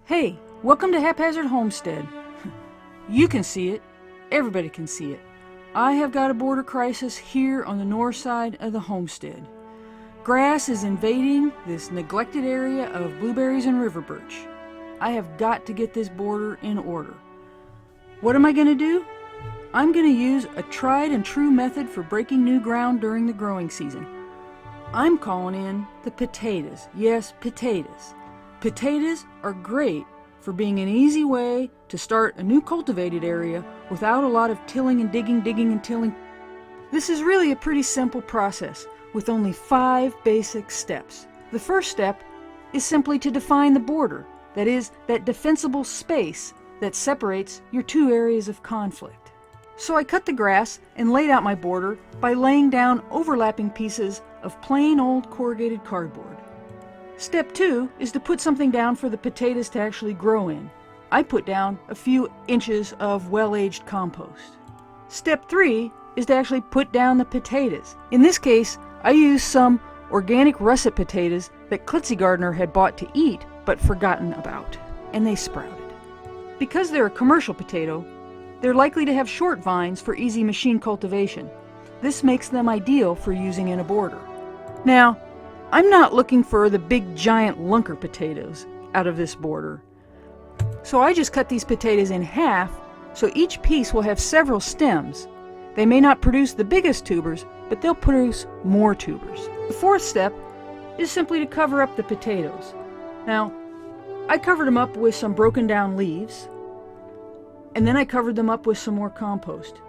Hey, welcome to Haphazard Homestead. You can see it. Everybody can see it. I have got a border crisis here on the north side of the homestead. Grass is invading this neglected area of blueberries and river birch. I have got to get this border in order. What am I going to do? I'm going to use a tried and true method for breaking new ground during the growing season. I'm calling in the potatoes. Yes, potatoes. Potatoes are great for being an easy way to start a new cultivated area without a lot of tilling and digging and tilling. This is really a pretty simple process with only 5 basic steps. The first step is simply to define the border, that is, that defensible space that separates your two areas of conflict. So I cut the grass and laid out my border by laying down overlapping pieces of plain old corrugated cardboard. Step 2 is to put something down for the potatoes to actually grow in. I put down a few inches of well-aged compost. Step 3 is to actually put down the potatoes. In this case, I used some organic russet potatoes that Klitzy Gardener had bought to eat but forgotten about, and they sprouted. Because they're a commercial potato, they're likely to have short vines for easy machine cultivation. This makes them ideal for using in a border. Now, I'm not looking for the big giant lunker potatoes out of this border. So I just cut these potatoes in half so each piece will have several stems. They may not produce the biggest tubers, but they'll produce more tubers. The fourth step is simply to cover up the potatoes. Now, I covered them up with some broken down leaves, and then I covered them up with some more compost.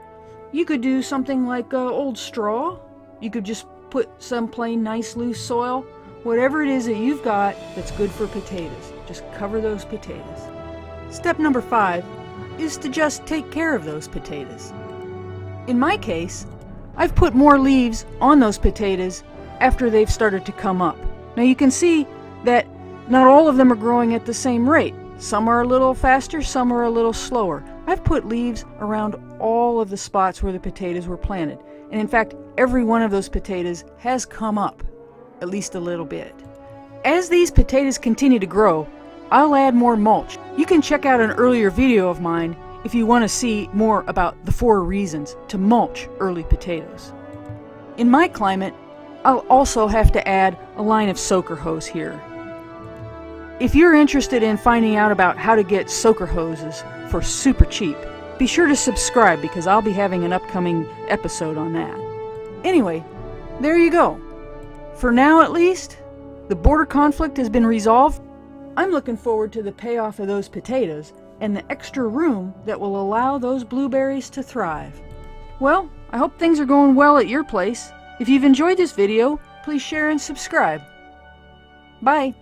You could do something like old straw. You could just put some plain nice loose soil. Whatever it is that you've got that's good for potatoes, just cover those potatoes. Step number 5 is to just take care of those potatoes. In my case, I've put more leaves on those potatoes after they've started to come up. Now you can see that not all of them are growing at the same rate. Some are a little faster, some are a little slower. I've put leaves around all of the spots where the potatoes were planted. And in fact, every one of those potatoes has come up, at least a little bit. As these potatoes continue to grow, I'll add more mulch. You can check out an earlier video of mine if you want to see more about the 4 reasons to mulch early potatoes. In my climate, I'll also have to add a line of soaker hose here. If you're interested in finding out about how to get soaker hoses for super cheap, be sure to subscribe because I'll be having an upcoming episode on that. Anyway, there you go. For now at least, the border conflict has been resolved. I'm looking forward to the payoff of those potatoes and the extra room that will allow those blueberries to thrive. Well, I hope things are going well at your place. If you've enjoyed this video, please share and subscribe. Bye.